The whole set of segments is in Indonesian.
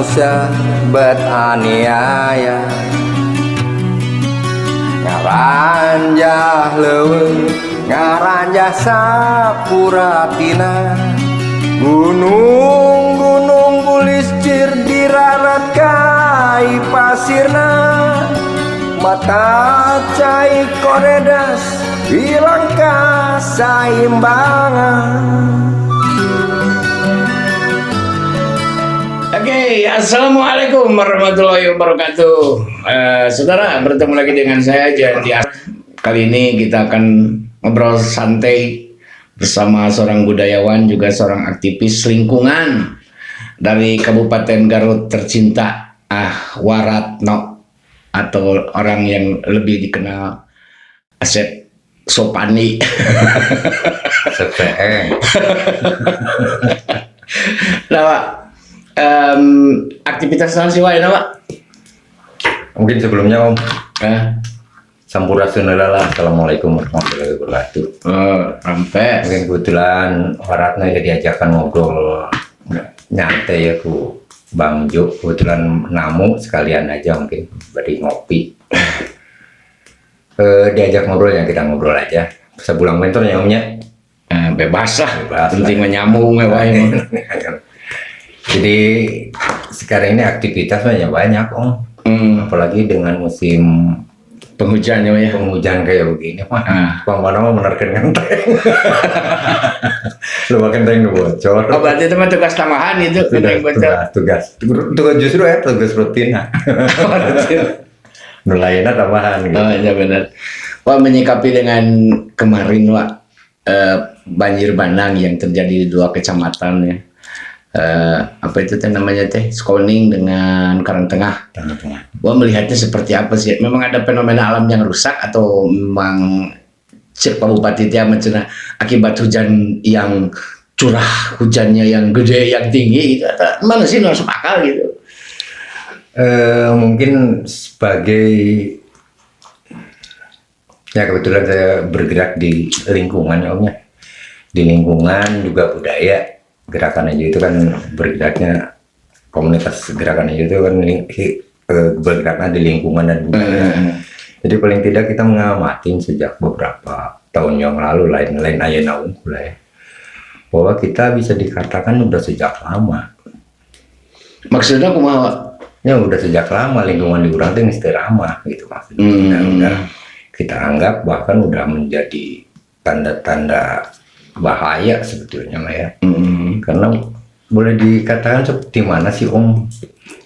manusia beraniaya ngaranjah leuweung ngaranjah sapuratina gunung-gunung bulis cir dirarat kai pasirna mata cai koredas hilang kasaimbangan. Oke, assalamualaikum warahmatullahi wabarakatuh. Saudara, bertemu lagi dengan saya Jayadi. Kali ini kita akan ngobrol santai bersama seorang budayawan juga seorang aktivis lingkungan dari Kabupaten Garut tercinta, Waratno, atau orang yang lebih dikenal Asep Sopani. Asep Peeng. Nah, Pak, aktivitas nasiwa ya, Pak? Mungkin sebelumnya Om Sampurasunillah, assalamualaikum warahmatullahi wabarakatuh. Sampai mungkin kebetulan Waratno ya diajakan ngobrol nyantai ya ku Bang Jo, kebetulan namu sekalian aja mungkin beri ngopi. Diajak ngobrol ya, kita ngobrol aja sebulan mentor ya Omnya. Bebas lah, Bebas penting lah. menyambung ya, Pak. Jadi sekarang ini aktivitasnya banyak Om, apalagi dengan musim Penghujan ya, penghujan kayak begini mah mana mau menerken genteng. Lupa genteng bocor. Oh, berarti itu mah tugas tambahan itu, genteng bocor. Tugas justru ya tugas rutin. Nulaina tambahan gitu. Oh iya benar. Wah, menyikapi dengan kemarin, Wak, banjir bandang yang terjadi di 2 kecamatan ya. Apa itu teh namanya teh, Skoning dengan Karangtengah. Wah, melihatnya seperti apa sih? Memang ada fenomena alam yang rusak atau memang Cek Pak Bupati teh mencenah akibat hujan yang curah, hujannya yang gede, yang tinggi gitu, atau mana sih masuk akal gitu? Mungkin sebagai ya kebetulan saya bergerak di lingkungan ya Om ya. Di lingkungan juga budaya. Gerakan aja itu kan bergeraknya komunitas gerakan aja itu kan bergeraknya di lingkungan dan budaya. Jadi paling tidak kita mengamati sejak beberapa tahun yang lalu lain ayana unggul ya, bahwa kita bisa dikatakan udah sejak lama. Maksudnya kumaha? Ya udah sejak lama lingkungan di urang teh geus teu ramah gitu maksudnya. Udah kita anggap bahkan udah menjadi tanda-tanda bahaya sebetulnya mah ya. Karena boleh dikatakan seperti mana sih Om?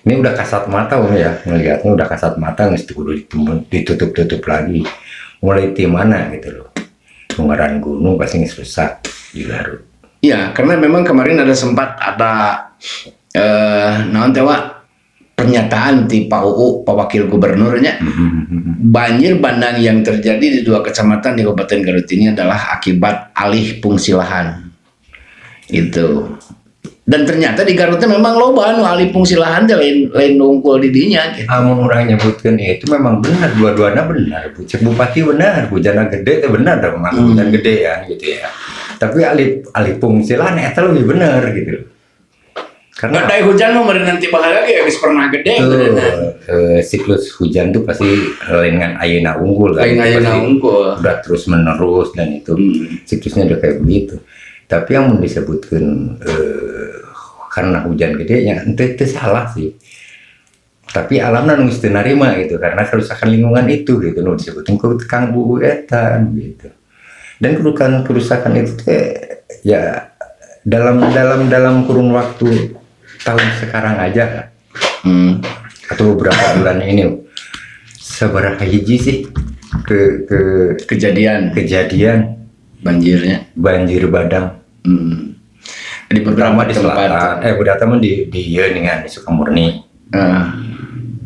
Ini udah kasat mata Om ya, melihatnya udah kasat mata, mesti kudu ditutup lagi. Mulai di mana gitu loh? Pengeran gunung pasti rusak di Garut. Iya, karena memang kemarin sempat ada naon teh, Wak, pernyataan di Pak UU, Pak Wakil Gubernurnya, banjir bandang yang terjadi di 2 kecamatan di Kabupaten Garut ini adalah akibat alih fungsi lahan. Itu. Dan ternyata di Garutnya memang loba anu alih fungsi lahan teh lain unggul di dinya gitu. Amun orang nyebutkan itu memang benar, dua-duanya benar. Cek Bupati benar, hujanna gede itu benar dong, hujan gede ya gitu ya. Tapi alih fungsi lahan itu lebih benar gitu. Karena Badai hujan mau nanti bahaya lagi ya, pernah gede siklus hujan tuh pasti lain dengan ayeuna unggul kan. lain ayeuna Pasti unggul. udah terus menerus dan itu siklusnya udah kayak begitu. Tapi yang mau disebutkan karena hujan gede ya itu salah sih. Tapi alamna nu geus teu narima gitu karena kerusakan lingkungan itu gitu nu disebutkan ku Kang Bu eta gitu. Dan kerusakan itu ya dalam kurun waktu tahun sekarang aja atau beberapa bulan ini seberapa hiji sih kejadian banjir bandang di beberapa di tempat. selatan beberapa di dengan di Sukamurni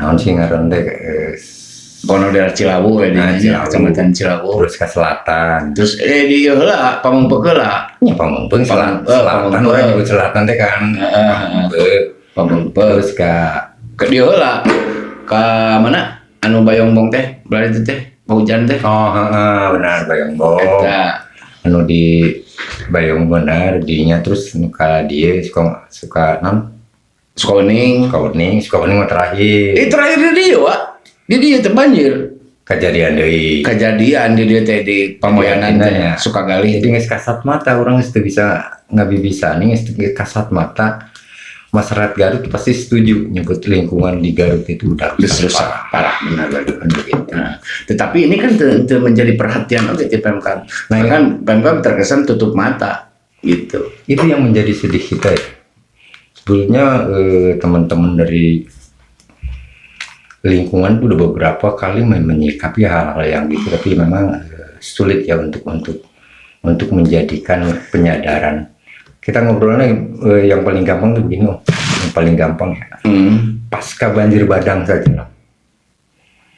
naon sih ngaran teh Pono daerah Cilawu ya, di Kecamatan Cilawu. Terus ke selatan. Terus di heula Pamengpeuk heula. Ya Pamengpeuk selatan orang di selatan teh kan. Pamengpeuk terus ke di heula. Ka mana? Anu Bayongbong teh, berarti teh hujan teh. Oh, benar Bayongbong. Anu di Bayongbong benar dinya terus nuka dia suka non Sukoning. Sukoning mah terakhir. Terakhir di dia, Wak. Di dia teh banjir. Kejadian deui. Kejadian di dia teh di Pamoyanan teh Ya. Sukagali. Jadi geus kasat mata orang geus teu bisa ngabibisa nih geus kasat mata. Masyarakat Garut pasti setuju nyebut lingkungan di Garut itu udah rusak parah benar begitu. Nah, tetapi ini kan menjadi perhatian oke di Pemkab. Nah, kan Pemkab terkesan tutup mata gitu. Itu yang menjadi sedih kita ya. Sebetulnya teman-teman dari lingkungan itu udah beberapa kali menyikapi hal-hal yang gitu, tapi memang sulit ya untuk menjadikan penyadaran. Kita ngobrolnya yang paling gampang tuh begini, yang paling gampang ya. Pasca banjir bandang saja.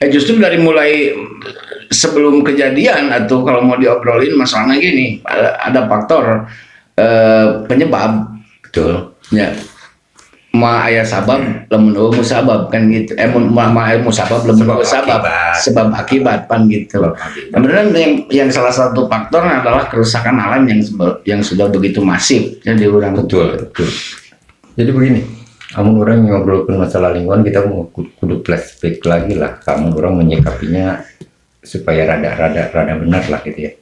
Justru dari mulai sebelum kejadian atau kalau mau diobrolin masalahnya gini, ada faktor penyebab. Betul. Ya. Ma aya sabab lamun eueuh musabab kan gitu. Ma aya musabab lamun eueuh sabab. Sebab akibat pan gitu. Kemudian yang salah satu faktor adalah kerusakan alam yang sudah begitu masif. Jadi orang betul. Jadi begini, amun orang ngobrolkan masalah lingkungan kita mau kudu flashback lagi lah. Kamu orang menyikapinya supaya rada benar lah gitu ya.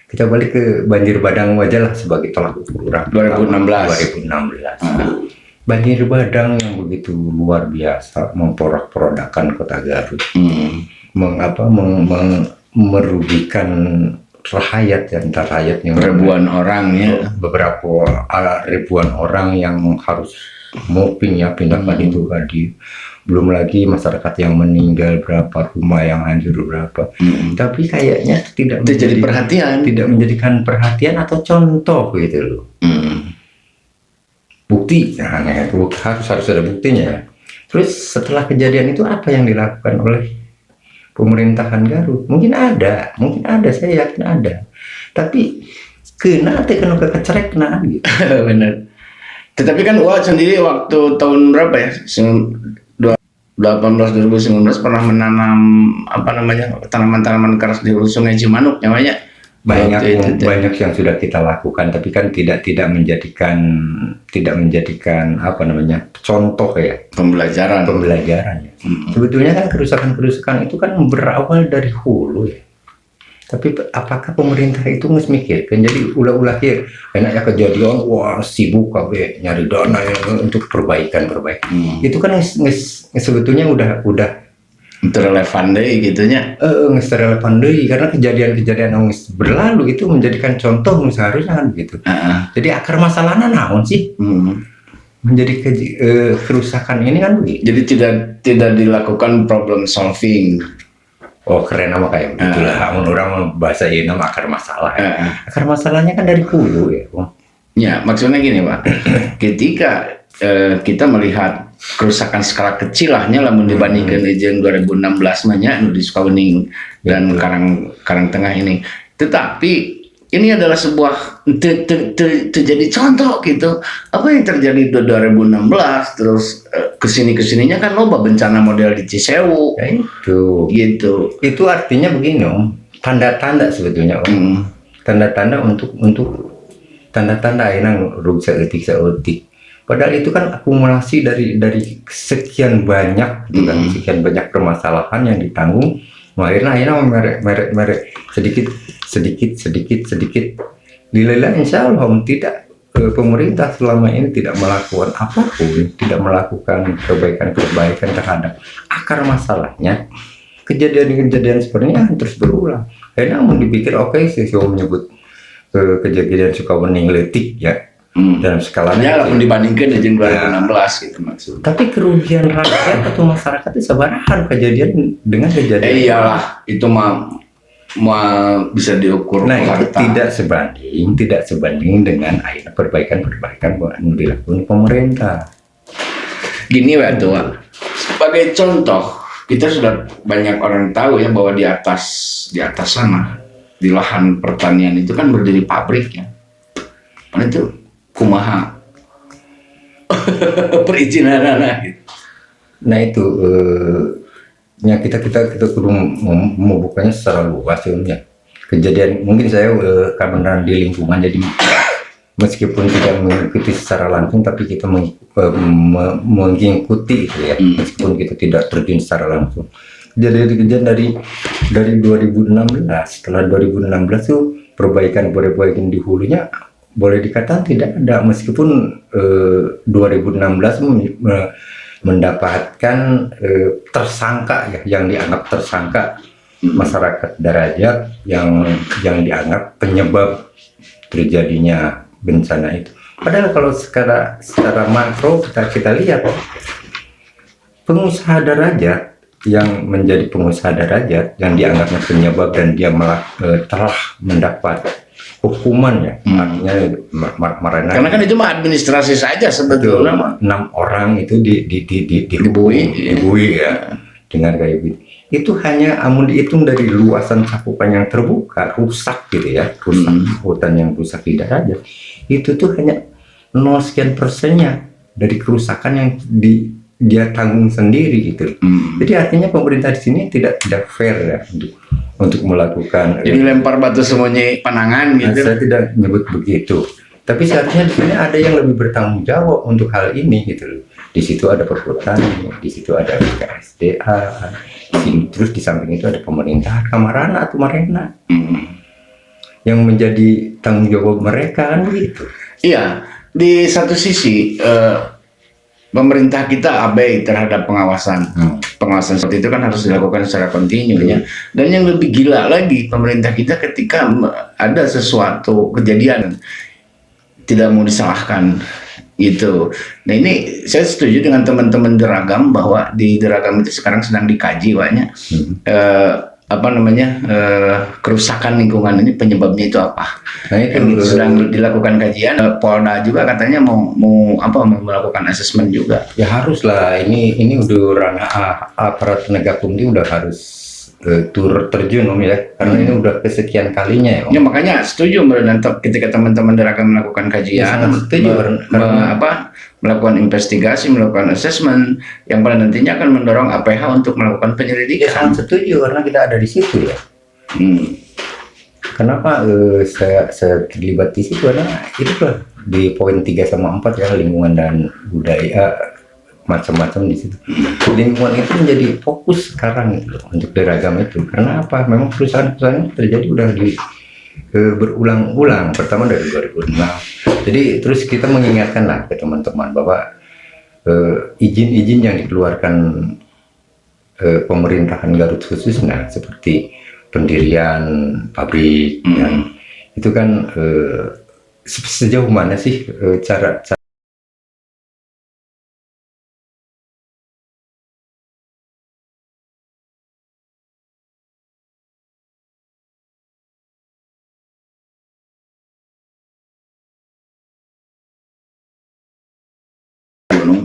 Kita balik ke banjir bandang aja lah sebagai tolak ukur orang. 2016. Banjir bandang yang begitu luar biasa memporak-porandakan kota Garut, merugikan rakyat yang ribuan orang ya, beberapa ribuan orang yang harus moving ya pindahkan itu tadi. Belum lagi masyarakat yang meninggal berapa, rumah yang hancur berapa. Tapi kayaknya tidak menjadikan perhatian atau contoh gitu loh. Bukti, nah itu harus ada buktinya. Terus setelah kejadian itu apa yang dilakukan oleh pemerintahan Garut? Mungkin ada, saya yakin ada. Tapi kena kecerek gitu. Benar. Tetapi kan Wak sendiri waktu tahun berapa ya? 2019 pernah menanam tanaman-tanaman keras di hulu Sungai Cimanuk namanya. Banyak yang sudah kita lakukan, tapi kan tidak menjadikan contoh ya, pembelajaran ya. Sebetulnya kan kerusakan itu kan berawal dari hulu ya. Tapi apakah pemerintah itu nggak mikir kan? Jadi ulah ya enaknya kejadian sibuk kabeh nyari dana ya, untuk perbaikan. Itu kan sebetulnya udah relevan deh gitunya. Relevan deh karena kejadian yang berlalu itu menjadikan contoh seharusnya kan gitu. Jadi akar masalahnya naon sih? Menjadi kerusakan ini kan begitu. Jadi tidak dilakukan problem solving. Oh keren nama kayak begitulah. Orang bahasa ini nama akar masalah. Akar masalahnya kan dari hulu ya. Ya maksudnya gini Pak. Ketika kita melihat kerusakan skala kecil lahnya lamun dibandingkan jeung 2016 nya di Sukawening dan Karang Tengah ini. Tetapi ini adalah sebuah terjadi contoh gitu. Apa yang terjadi di 2016 terus kesininya kan loba bencana model di Cisewu. Ya, itu. Gitu. Itu artinya begini Om. Tanda-tanda sebetulnya Om. Tanda-tanda untuk tanda-tanda yang rusak etik. Padahal itu kan akumulasi dari sekian banyak, sekian banyak permasalahan yang ditanggung. Akhirnya merek sedikit. Lillah insya Allah tidak pemerintah selama ini tidak melakukan apapun, tidak melakukan perbaikan terhadap akar masalahnya. Kejadian-kejadian seperti ini akan terus berulang. Akhirnya mau dipikir saya menyebut kejadian Sukawening letik ya. Dalam skalanya walaupun dibandingkan dengan 2016 gitu maksudnya. Tapi kerugian rakyat atau masyarakat itu sabarahan kejadian dengan kejadian. Iyalah itu mah bisa diukur. Nah itu tidak sebanding dengan perbaikan yang dilakukan pemerintah. Gini waktu sebagai contoh kita sudah banyak orang tahu ya bahwa di atas sana di lahan pertanian itu kan berdiri pabrik ya. Mana itu kumaha perizinan gitu. Nah itu kita kudu membukanya secara luas ya. Kejadian mungkin saya karena di lingkungan jadi meskipun tidak mengikuti secara langsung tapi kita mengikuti itu ya, meskipun kita tidak terjun secara langsung. Jadi dari 2016, setelah 2016 tuh perbaikan di hulunya boleh dikatakan tidak ada, meskipun 2016 mendapatkan tersangka ya, yang dianggap tersangka masyarakat Darajat yang dianggap penyebab terjadinya bencana itu. Padahal kalau secara makro kita lihat pengusaha Darajat yang menjadi pengusaha Darajat yang dianggapnya penyebab dan dia telah mendapat hukuman ya, artinya marana. Karena kan itu mah administrasi saja sebetulnya. 6 orang itu dibui ya dengan kayak gitu. Itu hanya amun dihitung dari luasan cakupan yang terbuka, rusak gitu ya, hutan yang rusak di Darajat, itu tuh hanya 0 sekian persennya dari kerusakan yang dia tanggung sendiri gitu. Jadi artinya pemerintah di sini tidak fair ya untuk melakukan. Jadi lempar batu sembunyi panangan gitu. Saya tidak menyebut begitu. Tapi seharusnya di sini ada yang lebih bertanggung jawab untuk hal ini gitu loh. Di situ ada perhutani, di situ ada BKSDA, terus di samping itu ada pemerintah Kamarana atau Marena yang menjadi tanggung jawab mereka kan begitu. Iya, di satu sisi pemerintah kita abai terhadap pengawasan. Pengawasan seperti itu kan harus dilakukan secara kontinu ya. Dan yang lebih gila lagi, pemerintah kita ketika ada sesuatu kejadian tidak mau disalahkan gitu. Nah ini saya setuju dengan teman-teman Deragam bahwa di Deragam itu sekarang sedang dikaji banyak kerusakan lingkungan ini penyebabnya itu apa. Nah itu sedang dilakukan kajian. Polda juga katanya mau melakukan asesmen juga. Ya haruslah, ini udah ranah aparat penegak hukum ini udah harus turut terjun ya, karena ini udah kesekian kalinya ya. Ya makanya setuju ketika teman-teman Deragam melakukan kajian, melakukan investigasi, melakukan asesmen yang pada nantinya akan mendorong APH untuk melakukan penyelidikan. Ya sangat setuju karena kita ada di situ ya. Kenapa saya terlibat di situ? Karena itu lah di poin 3 sama 4 ya, lingkungan dan budaya macam-macam di situ. Lingkungan itu menjadi fokus sekarang gitu, untuk Deragam itu. Karena apa? Memang perusahaan-perusahaan terjadi udah berulang-ulang. Pertama dari 2006. Jadi terus kita mengingatkan lah ke teman-teman bahwa izin-izin yang dikeluarkan pemerintahan Garut khususnya seperti pendirian pabrik itu kan sejauh mana sih cara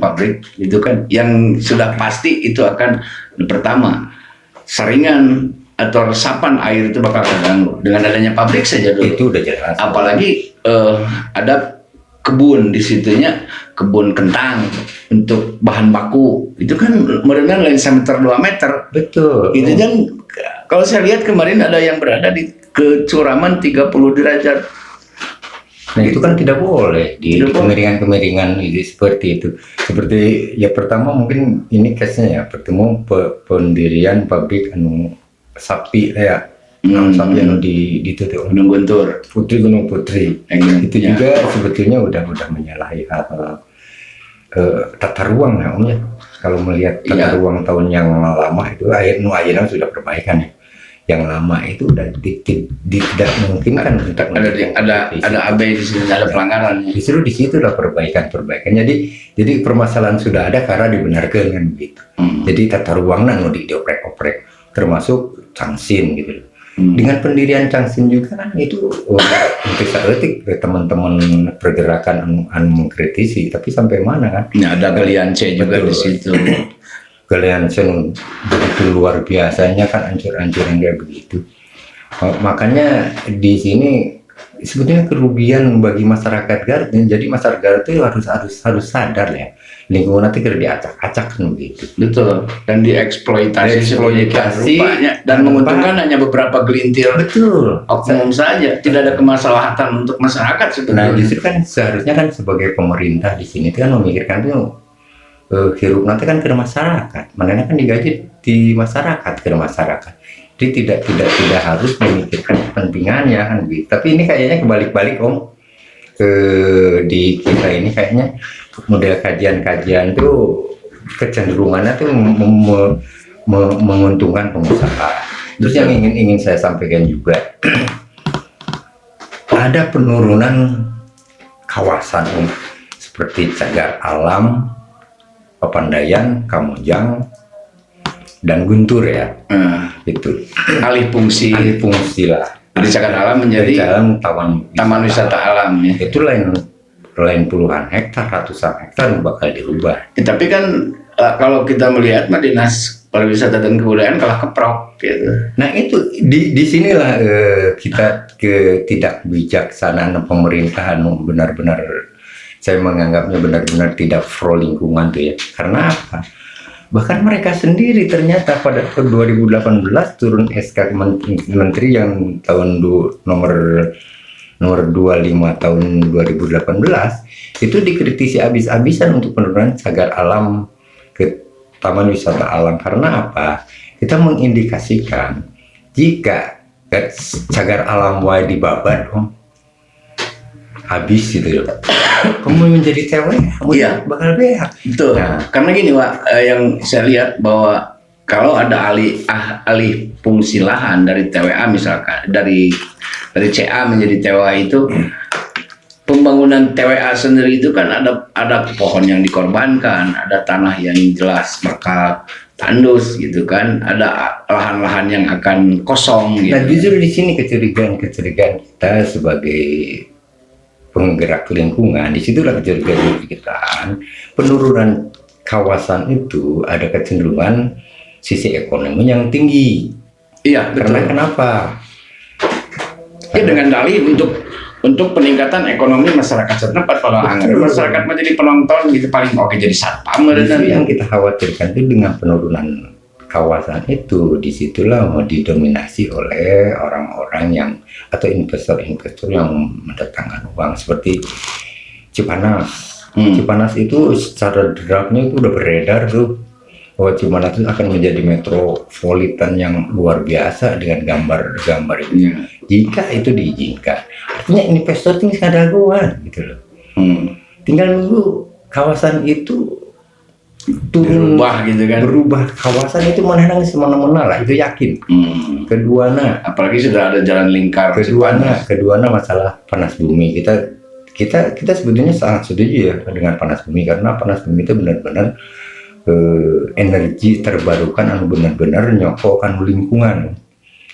pabrik itu kan yang sudah pasti itu akan pertama saringan atau resapan air itu bakal terganggu dengan adanya pabrik saja dulu. Itu udah jelas. Apalagi ada kebun di situnya, kebun kentang untuk bahan baku itu kan merenang lain meter 2 meter. Betul. Itu kan kalau saya lihat kemarin ada yang berada di kecuraman 30 derajat. Nah itu kan tidak boleh di kemiringan-kemiringan itu seperti itu. Seperti ya pertama mungkin ini case-nya ya, bertemu pendirian pabrik sapi ya, sapi di Gunung Guntur, Gunung Putri. Itu juga sebetulnya udah menyalahi tata ruang ya Om ya. Kalau melihat tata ruang tahun yang lama itu akhirnya sudah perbaikan ya. Yang lama itu udah tidak mungkin kan ada abai di sini, ada pelanggaran. Justru di situ lah perbaikan. Jadi permasalahan sudah ada karena dibenarkan kan begitu. Jadi tata ruang mau dioprek-oprek, termasuk Cangsin gitu. Dengan pendirian Cangsin juga kan itu untuk etik teman-teman pergerakan mengkritisi, tapi sampai mana kan? Ya, ada galian C juga di situ. Galian Sen begitu luar biasanya kan ancur-ancur yang kayak begitu. Makanya di sini sebetulnya kerugian bagi masyarakat Garut. Jadi masyarakat Garut itu harus sadar ya. lingkungan nanti kira diacak-acak kan begitu. Betul. Dan dieksploitasi Dieksploitasi. rupanya dan menguntungkan hanya beberapa gelintir Betul. oknum saja, tidak ada kemaslahatan untuk masyarakat Nah sebetulnya. justru kan seharusnya kan sebagai pemerintah di sini itu kan memikirkan tuh hirup nanti kan ke masyarakat, mana kan digaji di masyarakat ke masyarakat. Jadi tidak harus memikirkan kepentingannya kan gitu. Tapi ini kayaknya kebalik-balik Om. Di kita ini kayaknya model kajian-kajian tuh kecenderungannya tuh menguntungkan pengusaha. Terus yang ingin saya sampaikan juga ada penurunan kawasan seperti cagar alam, Papandayan, Kamojang, dan Guntur ya. Itu Alih fungsi lah. dari cagar alam menjadi Dalam taman wisata alam ya. Itu lain puluhan hektar, ratusan hektar bakal dirubah. Ya, tapi kan kalau kita melihat Dinas Pariwisata dan Kebudayaan kalah keprok gitu. Nah itu di sinilah kita tidak bijaksanaan pemerintahan benar-benar saya menganggapnya benar-benar tidak pro lingkungan tuh ya. Karena apa? Bahkan mereka sendiri ternyata pada tahun 2018 turun SK Menteri yang tahun nomor 25 tahun 2018 itu dikritisi habis-habisan untuk penurunan cagar alam ke Taman Wisata Alam. Karena apa? Kita mengindikasikan jika cagar alam wae dibabat habis gitu loh. Kamu menjadi cewek, kamu Iya. bakal beak. Betul. Nah. Karena gini Pak, yang saya lihat bahwa kalau ada alih fungsi lahan dari TWA misalkan dari CA menjadi TWA itu pembangunan TWA sendiri itu kan ada pohon yang dikorbankan, ada tanah yang jelas bakal tandus gitu kan, ada lahan-lahan yang akan kosong gitu. Nah justru di sini kecurigaan kita sebagai penggerak lingkungan, disitulah kecurigaan kita. Penurunan kawasan itu ada kecenderungan sisi ekonomi yang tinggi. Iya, betul. Karena kenapa? Ya dengan dalih untuk peningkatan ekonomi masyarakat setempat. Kalau masyarakat menjadi penonton gitu paling oke jadi satpam. Justru yang kita khawatirkan itu dengan penurunan kawasan itu, disitulah mau didominasi oleh orang-orang yang atau investor-investor yang mendatangkan uang seperti Cipanas. Cipanas itu secara draftnya itu udah beredar tuh bahwa Cipanas itu akan menjadi metropolitan yang luar biasa dengan gambar-gambar itu. Jika itu diizinkan, artinya investor ini sadar gitu loh. Tinggal nunggu kawasan itu turun berubah gitu kan, berubah kawasan itu mana semena-mena lah, itu yakin. Keduana, apalagi sudah ada jalan lingkar. Keduana masalah panas bumi. Kita sebetulnya sangat setuju ya dengan panas bumi, karena panas bumi itu benar-benar energi terbarukan, benar-benar nyokokan lingkungan.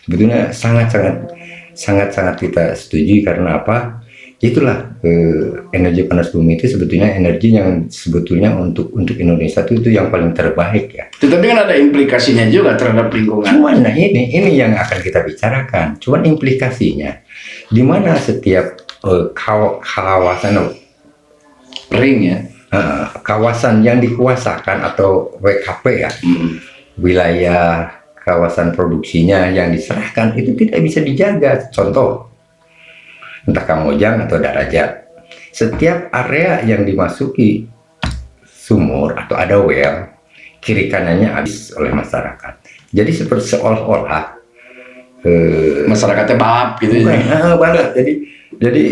Sebetulnya sangat kita setuju. Karena apa? Itulah energi panas bumi itu sebetulnya energi yang sebetulnya untuk Indonesia itu yang paling terbaik ya. Tetapi kan ada implikasinya juga terhadap lingkungan. Cuman nah ini yang akan kita bicarakan. Cuman implikasinya di mana setiap kawasan ring ya, kawasan yang dikuasakan atau WKP ya, wilayah kawasan produksinya yang diserahkan itu tidak bisa dijaga. Contoh, entah Kamojang atau Darajat, setiap area yang dimasuki sumur atau ada well, kiri kanannya habis oleh masyarakat. Jadi seperti seolah-olah masyarakatnya balap gitu. Balap. Jadi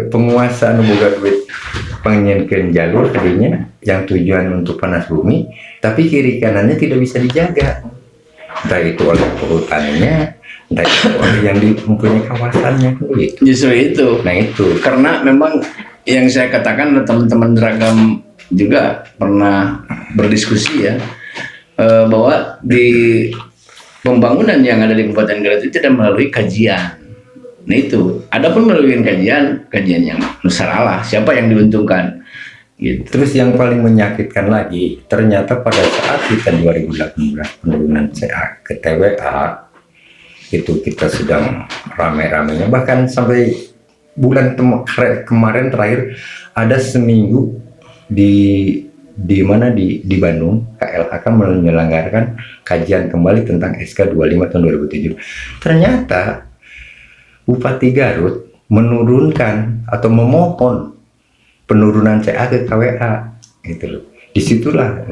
penguasa boga duit pengen jalur tadinya yang tujuan untuk panas bumi, tapi kiri kanannya tidak bisa dijaga. Entah itu oleh perhutaninya, entah itu oleh yang mempunyai kawasannya gitu. Justru itu. Nah itu. Karena memang yang saya katakan teman-teman Deragam juga pernah berdiskusi ya, bahwa di pembangunan yang ada di Kabupaten Garut itu tidak melalui kajian. Nah itu, adapun melalui kajian yang musyawarah, siapa yang diuntungkan? Gitu. Terus yang paling menyakitkan lagi, ternyata pada saat kita 2018 penurunan CA ke TWA itu kita sedang rame-ramenya, bahkan sampai bulan kemarin terakhir ada seminggu di di mana di Bandung KLHK menyelenggarakan kajian kembali tentang SK 25 tahun 2007. Ternyata Bupati Garut menurunkan atau memohon penurunan CA ke KWA gitu loh. Disitulah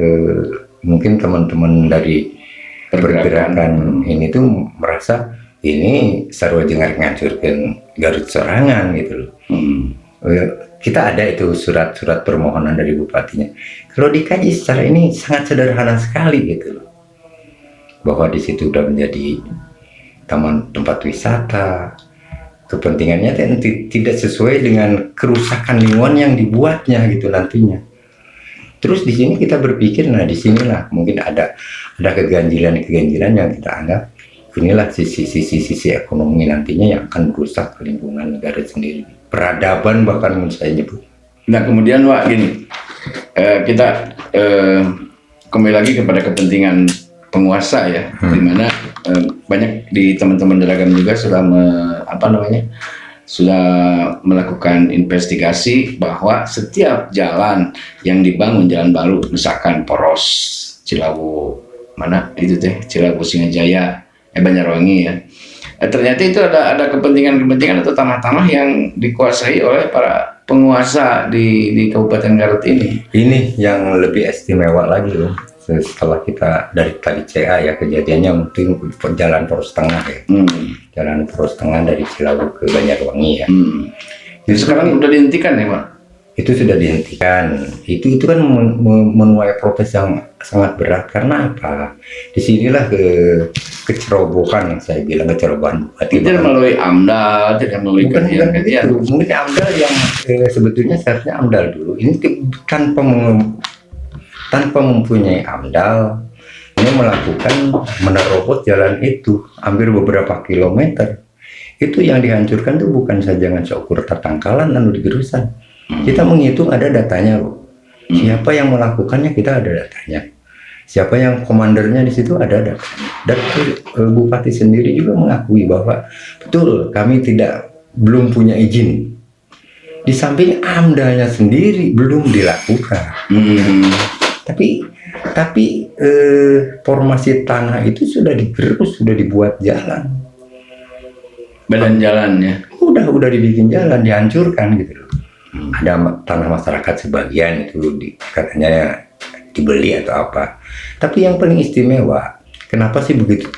mungkin teman-teman dari pergerakan ini tuh merasa ini sarwa jengar ngancurkan Garut sorangan gitu loh. Kita ada itu surat-surat permohonan dari bupatinya. Kalau dikaji secara ini sangat sederhana sekali gitu loh. Bahwa di situ udah menjadi taman tempat wisata. Kepentingannya tidak sesuai dengan kerusakan lingkungan yang dibuatnya gitu nantinya. Terus di sini kita berpikir, nah disinilah mungkin ada keganjilan yang kita anggap inilah sisi ekonomi nantinya yang akan merusak lingkungan negara sendiri, peradaban bahkan saya nyebut. Nah kemudian Wak gini, kita kembali lagi kepada kepentingan penguasa ya, dimana banyak di teman-teman Deragam juga sudah sudah melakukan investigasi bahwa setiap jalan yang dibangun, jalan baru, misalkan poros Cilawu mana itu Cilawu Singajaya, Banjarwangi ya, ternyata itu ada kepentingan atau tanah-tanah yang dikuasai oleh para penguasa di Kabupaten Garut ini. Ini yang lebih istimewa lagi loh. Setelah kita dari tadi CA ya, kejadiannya mungkin jalan poros tengah ya, jalan poros tengah dari Cilawu ke Banjarwangi ya. Jadi sekarang udah dihentikan ya Pak? Itu sudah dihentikan. Itu kan menuai protes yang sangat berat. Karena apa? Disinilah kecerobohan yang saya bilang, kecerobohan bupati. Tidak melalui AMDAL, tidak melalui kajian-kajian. Mungkin AMDAL yang sebetulnya seharusnya AMDAL dulu. Ini tanpa mempunyai AMDAL, ini menerobos jalan itu hampir beberapa kilometer. Itu yang dihancurkan itu bukan saja dengan seukur tatangkalan lalu digerusan. Kita menghitung ada datanya, Bu. Siapa yang melakukannya kita ada datanya. Siapa yang komandernya di situ ada datanya. Dan bupati sendiri juga mengakui bahwa betul kami belum punya izin. Di samping AMDA-nya sendiri belum dilakukan. Tapi formasi tanah itu sudah digerus, sudah dibuat jalan. Badan jalannya Udah dibikin jalan, dihancurkan gitu loh. Ada tanah masyarakat sebagian itu katanya dibeli atau apa. Tapi yang paling istimewa, kenapa sih begitu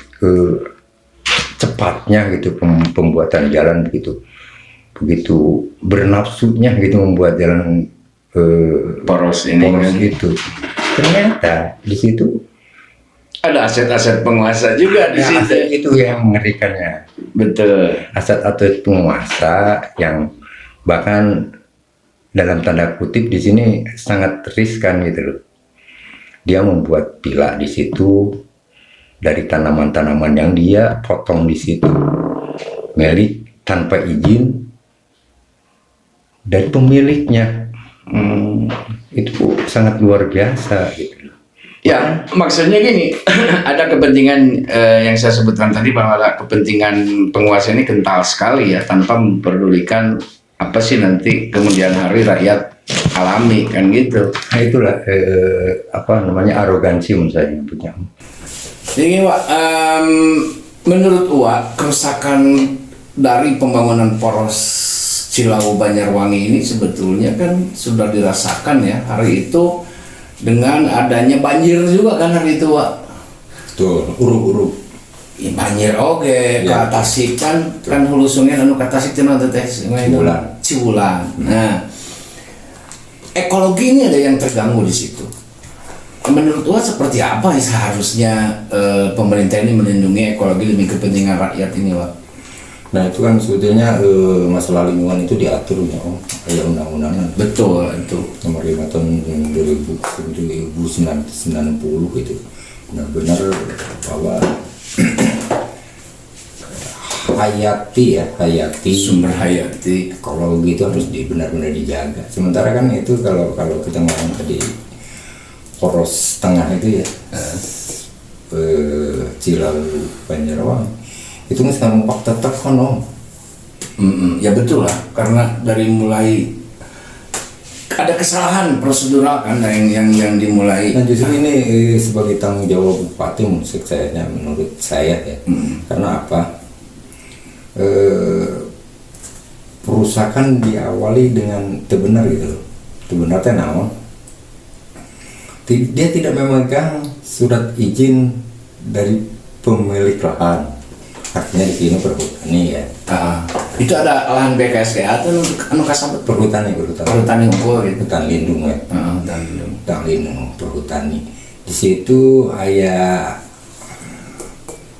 cepatnya gitu pembuatan jalan begitu bernafsunya gitu membuat jalan poros ini kan itu. Ternyata di situ ada aset-aset penguasa juga di situ. Itu yang mengerikannya. Betul. Aset-aset penguasa yang bahkan dalam tanda kutip di sini sangat riskan gitu loh. Dia membuat villa di situ dari tanaman-tanaman yang dia potong di situ, milik tanpa izin dari pemiliknya. Itu sangat luar biasa gitu. Ya, maksudnya gini, ada kepentingan yang saya sebutkan tadi bahwa ada kepentingan penguasa ini kental sekali ya, tanpa memperdulikan apa sih nanti kemudian hari rakyat alami kan gitu. Nah itulah arogansi menurut saya punya. Jadi Wak, menurut Wak, kerusakan dari pembangunan poros Cilawu Banjarwangi ini sebetulnya kan sudah dirasakan ya hari itu dengan adanya banjir juga kan hari itu Wak. Tuh, uruk-uruk. Ya, banjir oke, ke Tasik kan hulu sungai anu ke Tasik cenah teh Cibulan. Nah, ekologi ini ada yang terganggu di situ. Menurut Wak seperti apa seharusnya pemerintah ini melindungi ekologi demi kepentingan rakyat ini Wak? Nah itu kan sebetulnya masalah lingkungan itu diatur ya Om, kayak undang-undangan. Betul itu. Nomor 5 tahun 1990 itu benar-benar bahwa hayati sumber hayati ekologi itu harus benar-benar dijaga. Sementara kan itu kalau kita ngomong tadi poros tengah itu ya Cilawu Banjarwangi itu nggak sekarang fakta kan Om. Ya betul lah, karena dari mulai ada kesalahan prosedural kan yang dimulai. Nah justru ini sebagai tanggung jawab bupati menurut saya ya. Karena apa? Perusakan diawali dengan tebenar gitu loh. Tebenar teh naon? Dia tidak memegang surat izin dari pemilik lahan. Artinya di sini perhutani ya. Itu ada lahan BKSDA atau anu kasabut Perhutani unggul gitu. hutan lindung ya. Hutan lindung. Hutan lindung perhutani. Di situ aya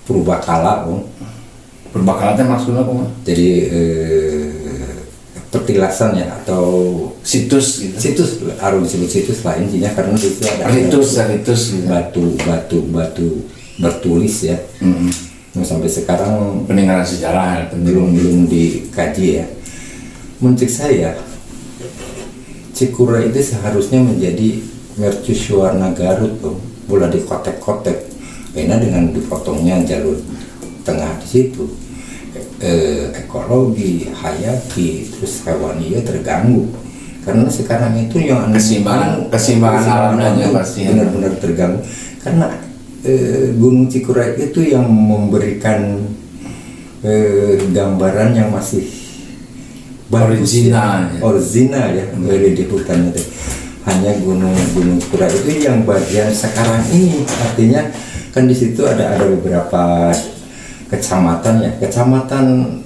purbakala, Purbakala teh maksudnya apa? Jadi petilasan ya atau Situs gitu. situs harus disebut situs lain intinya karena di situ ada Ritus gitu. batu bertulis ya. Nah, sampai sekarang Peninggalan sejarah belum dikaji ya. Menurut saya Cikura itu seharusnya menjadi mercusuarnya Garut tuh, boleh dikotek-kotek karena dengan dipotongnya jalur tengah di situ ekologi, hayati, terus hewani terganggu karena sekarang itu yang keseimbangan alamnya pasti benar-benar terganggu karena Gunung Cikuray itu yang memberikan gambaran yang masih original ya di hutan itu. Hanya Gunung Cikuray itu yang bagian sekarang ini, artinya kan di situ ada beberapa kecamatan ya, kecamatan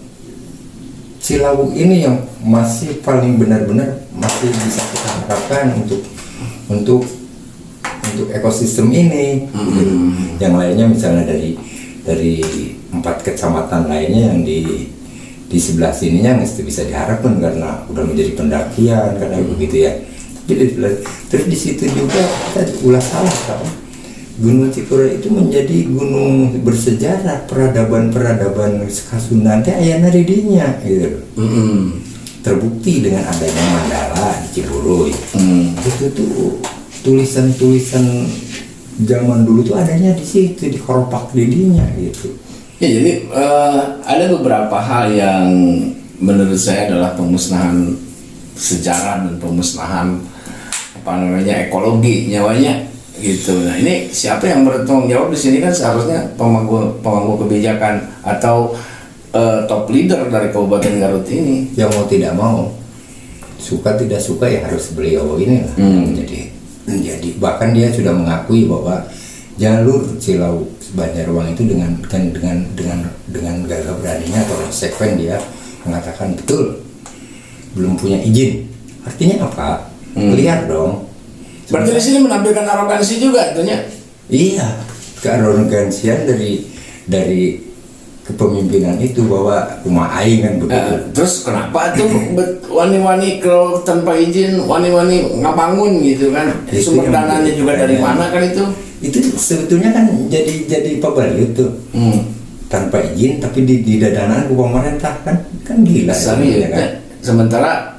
Cilawu ini yang masih paling benar-benar masih bisa kita harapkan untuk ekosistem ini. Yang lainnya misalnya dari 4 kecamatan lainnya yang di sebelah sininya mesti bisa diharapkan karena udah menjadi pendakian karena begitu ya. Tapi terus di situ juga kita ulah salah kan. Gunung Cikuray itu menjadi gunung bersejarah, peradaban Kasundan teh aya naridinya gitu. Terbukti dengan adanya mandala di Ciburuy. Itu tuh tulisan zaman dulu tuh adanya di situ, di koropak didinya gitu. Ya, jadi ada beberapa hal yang menurut saya adalah pemusnahan sejarah dan pemusnahan ekologi nyawanya gitu. Nah ini siapa yang bertanggung jawab di sini kan seharusnya pemangku kebijakan atau top leader dari Kabupaten Garut ini. Yang mau tidak mau, suka tidak suka ya harus beliau inilah menjadi bahkan dia sudah mengakui bahwa jalur Cilawu Banjarwang itu dengan gagah beraninya atau konsekuen dia mengatakan betul belum punya izin. Artinya apa? Lihat dong. Berarti di sini menampilkan arogansi juga tentunya. Iya, kearogansian dari kepemimpinan itu bahwa rumah aing kan begitu. Terus kenapa tuh wani-wani kalau tanpa izin wani-wani ngabangun gitu kan? Sumber dananya juga dari mana kan itu? Itu sebetulnya kan jadi pabaliut tuh. Tanpa izin tapi didanaan ke pemerintah kan gila ya kan? Sementara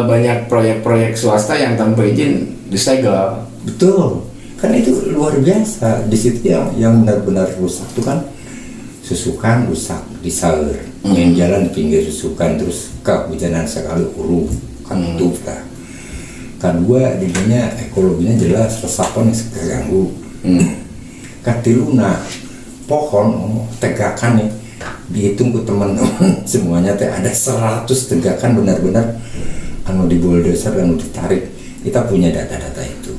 banyak proyek-proyek swasta yang tanpa izin disegel. Betul, kan itu luar biasa. Di situ yang benar-benar rusak itu kan susukan rusak di saur, yang jalan di pinggir susukan terus kehujanan sekali uruh kan tutup kan. Kedua didinya ekologinya jelas resapan yang terganggu. Katiluna pohon tegakan nih dihitung ke teman-teman semuanya teh ada 100 tegakan benar-benar anu di bulldozer anu ditarik. Kita punya data-data itu.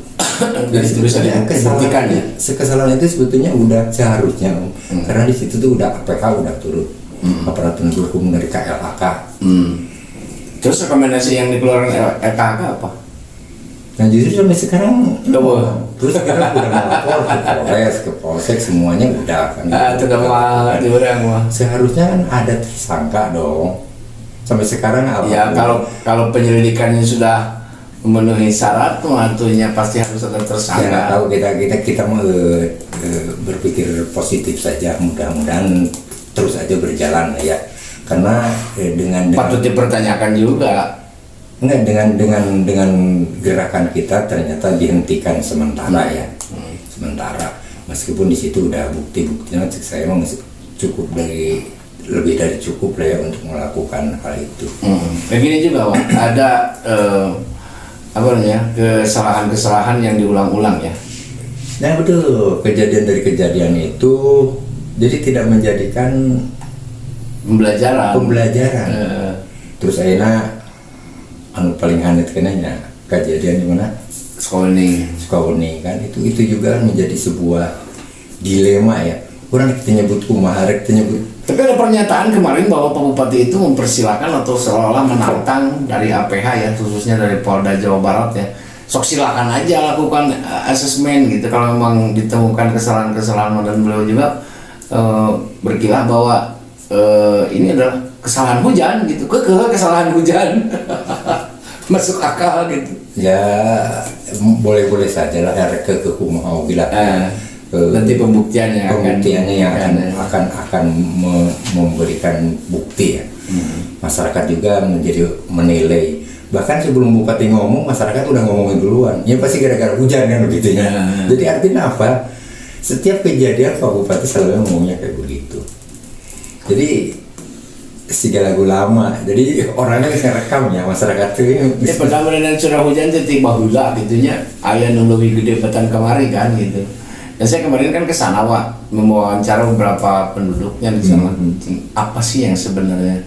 Dari situ bisa dibuktikan ya. Kesalahan itu sebetulnya udah seharusnya karena di situ tuh udah APK udah turun aparatur hukum dari KLHK. Terus rekomendasi yang dikeluarkan KLHK apa? Nah justru sampai sekarang terus kita udah melapor ke Polsek semuanya udah kan. Sudah mau diurang. Seharusnya kan ada tersangka dong. Sampai sekarang apa? Ya kalau penyelidikannya sudah memenuhi syarat tentunya pasti harus ada tersangka. Ya tahu kita mau berpikir positif saja, mudah-mudahan terus aja berjalan ya. Karena dengan patut dipertanyakan juga. Enggak dengan gerakan kita ternyata dihentikan sementara ya. Sementara meskipun di situ udah bukti-buktinya saya memang cukup lebih dari cukup lah ya untuk melakukan hal itu. Begini juga Wak, ada apa namanya, kesalahan-kesalahan yang diulang-ulang ya. Nah betul, kejadian dari kejadian itu jadi tidak menjadikan pembelajaran. Terus akhirnya anu paling hangat kenanya kejadian di mana Skowning kan itu juga menjadi sebuah dilema ya. Orang kita nyebut kumaha, kita nyebut. Tapi ada pernyataan kemarin bahwa Pak Bupati itu mempersilahkan atau seolah-olah menantang dari APH ya, khususnya dari Polda Jawa Barat ya. Sok silakan aja lakukan asesmen gitu kalau memang ditemukan kesalahan-kesalahan, dan beliau juga berkilah bahwa ini adalah kesalahan hujan gitu, kesalahan hujan. Masuk akal gitu. Ya boleh-boleh saja lah ya kumaha bila. Nanti pembuktiannya yang akan memberikan bukti ya. Masyarakat juga menilai. Bahkan sebelum Bupati ngomong, masyarakat udah ngomongin duluan. Ya pasti gara-gara hujan kan begitu ya. Jadi artinya apa? Setiap kejadian Pak Bupati selalu ngomongnya kayak begitu. Jadi segala lagu lama. Jadi orangnya bisa rekam ya masyarakat itu. Ya pertama dan curah hujan titik bahula gitunya. Ayah lebih gede petan kemari kan gitu. Dan saya kemarin kan ke sana Pak, mewawancara beberapa penduduknya di sana. Apa sih yang sebenarnya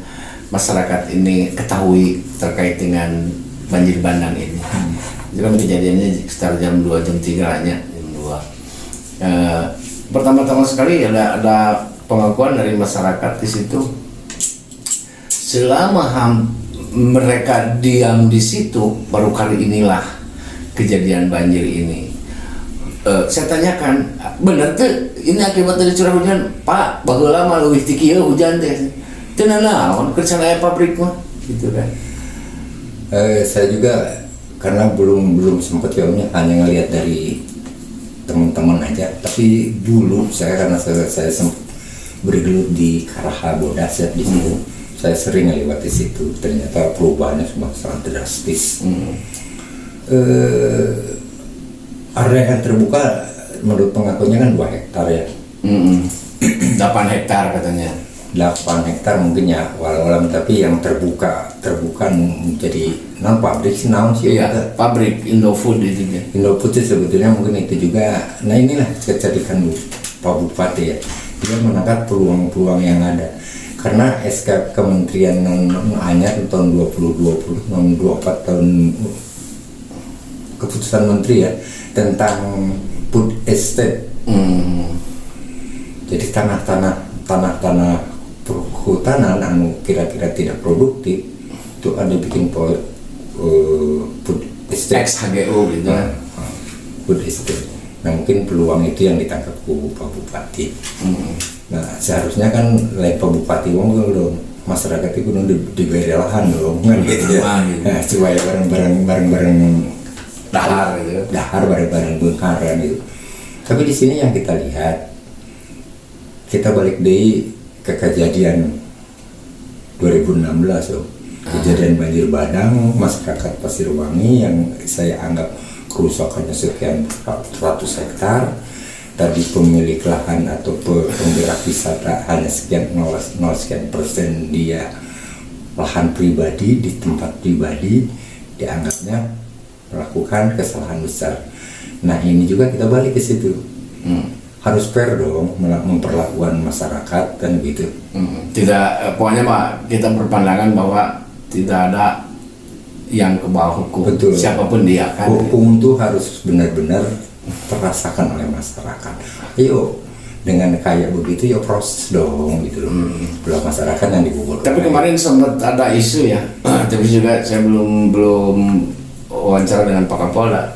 masyarakat ini ketahui terkait dengan banjir bandang ini? Itu kan kejadiannya sekitar jam 2, jam 3 hanya jam 2. Pertama-tama sekali ada pengakuan dari masyarakat di situ. Selama mereka diam di situ, baru kali inilah kejadian banjir ini. Saya tanyakan, bener tuh ini akibat dari curah hujan? Pak, baheula mah leuwih ti kieu hujan teh. Teu naon kerja aya pabrik mah gitu kan. Saya juga karena belum sempat jawabnya, hanya ngelihat dari teman-teman aja. Tapi dulu karena saya sempat bergelut di Karaha Bodas ya di situ. Saya sering lewat di situ. Ternyata perubahannya sangat drastis. Area yang terbuka menurut pengakuannya kan 2 hektar ya. 8 hektar katanya. 8 hektar mungkin ya walau-walau, tapi yang terbuka menjadi non pabrik sih naon sih ya, pabrik Indofood itu ya. Indofood sih sebetulnya mungkin itu juga. Nah inilah kejadian Pak Bupati ya, dia menangkap peluang-peluang yang ada karena SK Kementerian Anyar tahun 2020 nomor 24 tahun keputusan menteri ya tentang food estate. Jadi tanah perhutanan anu kira-kira tidak produktif itu ada bikin food estate XHGO gitu kan. Food estate. Nah mungkin peluang itu yang ditangkap Pak Bupati. Nah seharusnya kan lain Pak Bupati wong dong masyarakat itu diberi lahan dong kan gitu ya. Nah, supaya bareng-bareng dahar bareng-bareng bengkaran gitu. Tapi di sini yang kita lihat, kita balik deh ke kejadian 2016 kejadian banjir bandang masyarakat Pasirwangi yang saya anggap kerusakannya sekian ratus hektar. Tadi pemilik lahan atau penggerak wisata hanya sekian 0 sekian persen dia lahan pribadi di tempat pribadi dianggapnya melakukan kesalahan besar. Nah ini juga kita balik ke situ. Harus fair dong memperlakukan masyarakat kan gitu. Tidak, pokoknya Pak, kita berpandangan bahwa tidak ada yang ke bawah hukum. Betul. Siapapun dia kan. Hukum itu harus benar-benar terasakan oleh masyarakat. Ayo dengan kayak begitu ya proses dong gitu loh. Belum masyarakat yang dikumpulkan. Tapi kemarin sempat ada isu ya. Tapi juga saya belum wawancara dengan Pak Kapolda.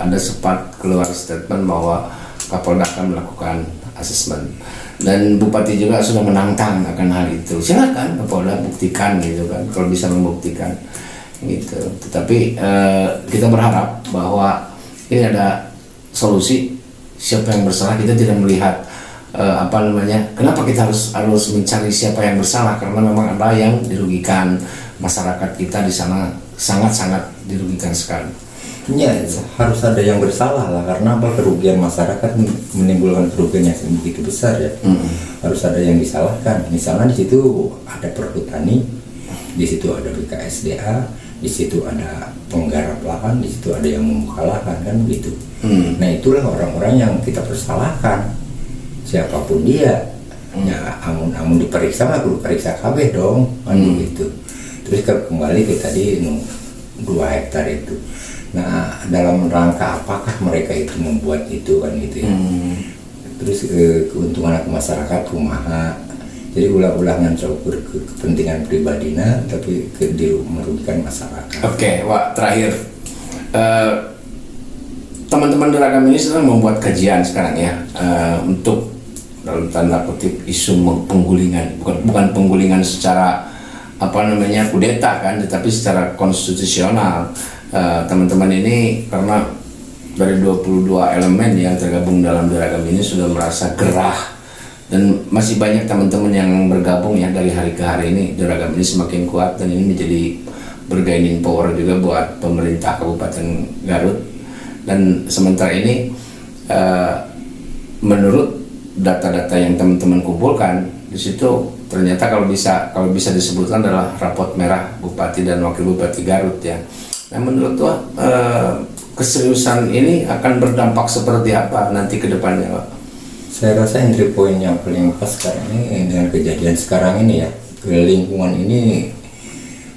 Ada sempat keluar statement bahwa Kapolda akan melakukan asesmen dan Bupati juga sudah menantang akan hal itu. Silakan Kapolda buktikan gitu kan, kalau bisa membuktikan gitu. Tetapi kita berharap bahwa ini ada solusi. Siapa yang bersalah, kita tidak melihat kenapa kita harus mencari siapa yang bersalah, karena memang ada yang dirugikan. Masyarakat kita di sana sangat-sangat dirugikan sekali. Ya, harus ada yang bersalah lah, karena apa, kerugian masyarakat menimbulkan kerugian yang begitu besar ya. Harus ada yang disalahkan. Misalnya di situ ada perhutani, di situ ada BKSDA, di situ ada penggarap lahan, di situ ada yang membuka lahan kan begitu. Nah itulah orang-orang yang kita persalahkan, siapapun dia. Ya amun diperiksa mah kudu periksa kabeh dong kan begitu. Terus kembali ke tadi 2 hektar itu. Nah dalam rangka apakah mereka itu membuat itu kan gitu ya. Terus keuntungan ke masyarakat kumaha. Jadi ulah-ulah ukur kepentingan pribadinya tapi merugikan masyarakat. Oke, Wak, terakhir teman-teman Deragam ini sedang membuat kajian sekarang ya untuk dalam tanda kutip isu penggulingan, bukan penggulingan secara kudeta kan, tetapi secara konstitusional. Teman-teman ini karena dari 22 elemen yang tergabung dalam Deragam ini sudah merasa gerah, dan masih banyak teman-teman yang bergabung ya dari hari ke hari ini. Deragam ini semakin kuat dan ini menjadi bargaining power juga buat pemerintah Kabupaten Garut. Dan sementara ini menurut data-data yang teman-teman kumpulkan di situ, ternyata kalau bisa disebutkan adalah rapot merah Bupati dan Wakil Bupati Garut ya. Nah menurut Wak, keseriusan ini akan berdampak seperti apa nanti ke depannya, Pak? Saya rasa entry point yang paling pas sekarang ini dengan kejadian sekarang ini ya, lingkungan ini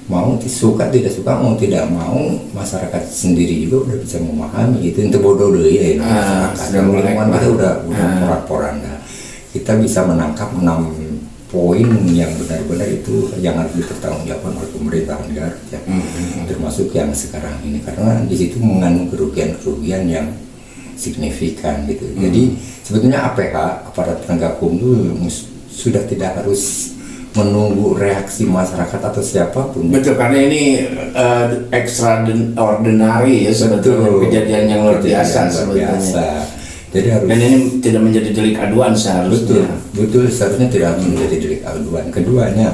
mau suka tidak suka, mau tidak mau, masyarakat sendiri juga udah bisa memahami itu. Itu bodoh deh ya masyarakat. Lingkungan kita udah porak-poranda. Kita bisa menangkap 6 poin yang benar-benar itu yang harus dipertanggungjawabkan oleh pemerintahan Garut ya. Termasuk yang sekarang ini, karena di situ mengandung kerugian-kerugian yang signifikan gitu. Jadi sebetulnya APH, aparat penegak hukum itu sudah tidak harus menunggu reaksi masyarakat atau siapapun. Betul, karena ini extraordinary ya sebetulnya, kejadian yang luar biasa sebetulnya. Jadi harus, dan ini tidak menjadi delik aduan seharusnya. Betul, seharusnya tidak menjadi delik aduan. Keduanya,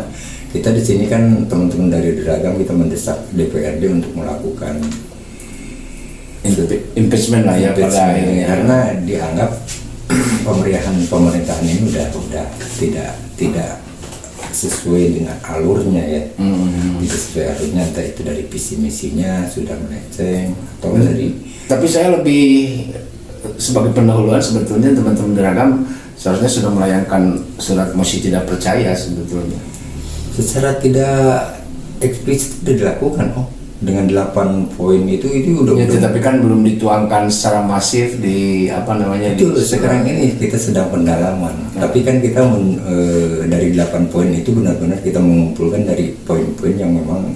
kita di sini kan teman-teman dari Deragam kita mendesak DPRD untuk melakukan impeachment lah ya pada akhirnya, karena dianggap pemerintahan ini udah tidak sesuai dengan alurnya ya. Tidak sesuai alurnya, entah itu dari visi misinya sudah melenceng atau dari. Tapi saya lebih sebagai pendahuluan sebetulnya teman-teman Deragam seharusnya sudah melayangkan surat mosi tidak percaya sebetulnya. Secara tidak eksplisit sudah dilakukan dengan 8 poin itu udah ya, tetapi kan belum dituangkan secara masif di itu sekarang ini kita sedang pendalaman. Tapi kan kita dari 8 poin itu benar-benar kita mengumpulkan dari poin-poin yang memang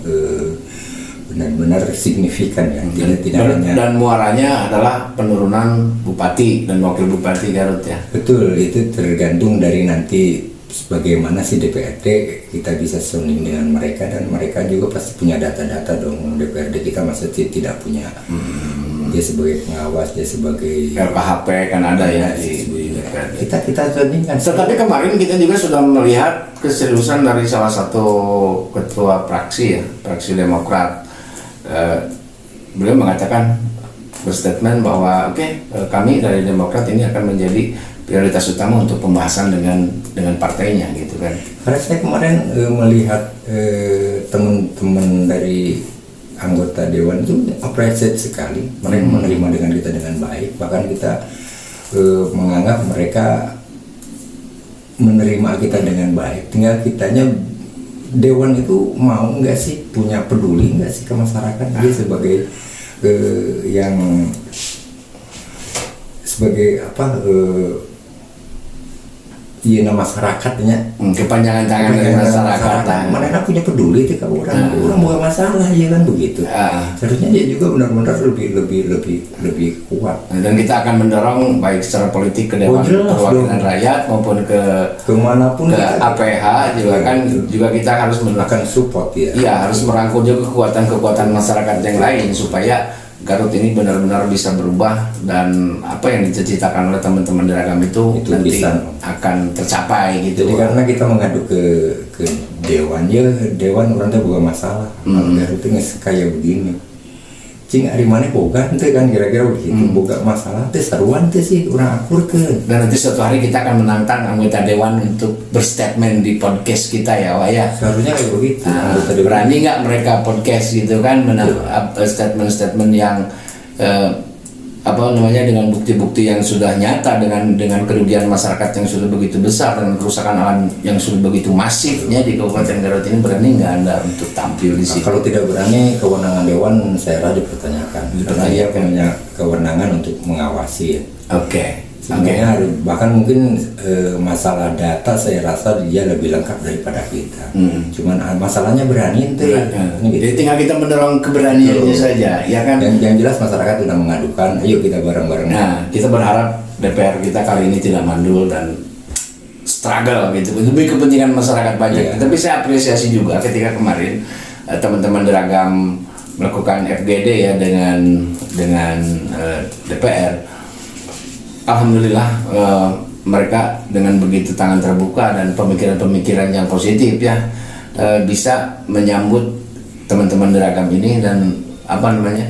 benar-benar signifikan ya. Tidak hanya, dan muaranya adalah penurunan bupati dan wakil bupati Garut ya. Betul, itu tergantung dari nanti bagaimana si DPRD kita bisa sounding dengan mereka, dan mereka juga pasti punya data-data dong. DPRD kita masih tidak punya. Dia sebagai pengawas, dia sebagai LKHP kan ada ya di DPRD. Kita soundingkan. Tetapi kemarin kita juga sudah melihat keseriusan dari salah satu ketua fraksi ya, fraksi Demokrat. Beliau mengatakan, berstatement bahwa kami dari Demokrat ini akan menjadi prioritas utama untuk pembahasan dengan partainya gitu kan. Karena saya kemarin melihat teman-teman dari anggota dewan itu appreciate sekali, mereka menerima dengan kita dengan baik, bahkan kita menganggap mereka menerima kita dengan baik. Tinggal kitanya dewan itu mau nggak sih, punya peduli nggak sih ke masyarakat. Dia sebagai masyarakatnya, kepanjangan tangan dari masyarakat. Mereka punya peduli itu ke orang bukan masalah ya kan begitu. Seharusnya dia juga benar-benar lebih kuat. Dan kita akan mendorong baik secara politik ke Dewan Perwakilan Rakyat maupun kemanapun ke APH juga kan, juga kita harus melakukan support ya. Iya, harus merangkul juga kekuatan masyarakat yang lain supaya Garut ini benar-benar bisa berubah, dan apa yang dicita-citakan oleh teman-teman Deragam itu nanti bisa akan tercapai gitu. Jadi karena kita mengadu ke dewan, ya dewan orang tuh bukan masalah. Garut itu nggak kayak begini. cing ari mana boga teh kan kira-kira begitu boga masalah teh saruan teh sih urang akurkeun. Dan nanti suatu hari kita akan menantang anggota dewan untuk berstatement di podcast kita ya Wak ya. Seharusnya kayak begitu. Berani nggak mereka podcast gitu kan statement-statement yang apa namanya dengan bukti-bukti yang sudah nyata, dengan kerugian masyarakat yang sudah begitu besar, dengan kerusakan alam yang sudah begitu masifnya di Kabupaten Garut ini, berani nggak Anda untuk tampil di sini? Kalau tidak berani, kewenangan dewan saya rasa dipertanyakan. Karena dia punya kewenangan untuk mengawasi. Oke. Sebenarnya bahkan mungkin masalah data saya rasa dia lebih lengkap daripada kita. Cuman masalahnya berani ente. Jadi tinggal kita mendorong keberaniannya saja, ya kan? Yang jelas masyarakat sudah mengadukan, ayo kita bareng-bareng. Nah, kita berharap DPR kita kali ini tidak mandul dan struggle gitu demi kepentingan masyarakat banyak. Tapi saya apresiasi juga ketika kemarin teman-teman Deragam melakukan FGD ya dengan DPR. Alhamdulillah mereka dengan begitu tangan terbuka dan pemikiran-pemikiran yang positif ya bisa menyambut teman-teman Deragam ini dan apa namanya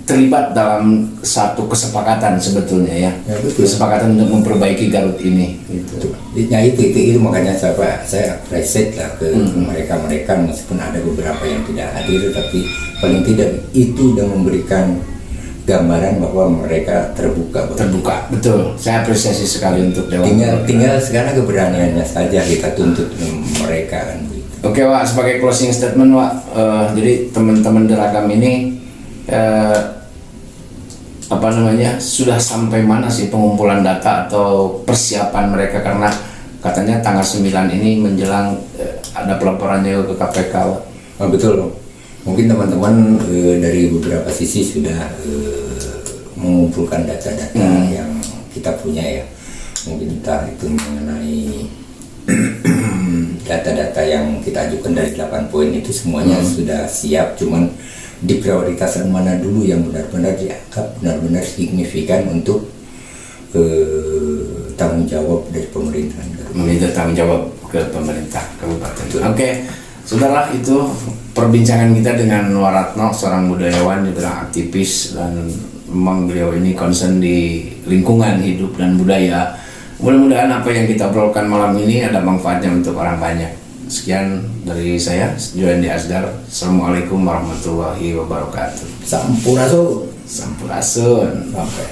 terlibat dalam satu kesepakatan sebetulnya ya, kesepakatan untuk memperbaiki Garut ini gitu. Ya itu makanya saya appreciate lah ke mereka meskipun ada beberapa yang tidak hadir, tapi paling tidak itu udah memberikan gambaran bahwa mereka terbuka, betul. Saya apresiasi sekali untuk dewan. Tinggal sekarang keberaniannya saja kita tuntut mereka kan. Oke Wak, sebagai closing statement Wak, jadi teman-teman Deragam ini apa namanya sudah sampai mana sih pengumpulan data atau persiapan mereka, karena katanya tanggal 9 ini menjelang ada pelaporannya ke KPK Wak. Betul. Mungkin teman-teman dari beberapa sisi sudah mengumpulkan data-data yang kita punya ya. Mungkin entah itu mengenai data-data yang kita ajukan dari 8 poin itu semuanya sudah siap, cuman diprioritaskan mana dulu yang benar-benar dianggap benar-benar signifikan untuk tanggung jawab dari pemerintahan. Meminta tanggung jawab ke pemerintah kabupaten. Oke. Saudara, itu perbincangan kita dengan Waratno, seorang budayawan juga aktivis, dan memang beliau ini concern di lingkungan hidup dan budaya. Mudah-mudahan apa yang kita obrolkan malam ini ada manfaatnya untuk orang banyak. Sekian dari saya, Juandi Asdar. Assalamualaikum warahmatullahi wabarakatuh. Sampurasun. Sampurasun. Oke.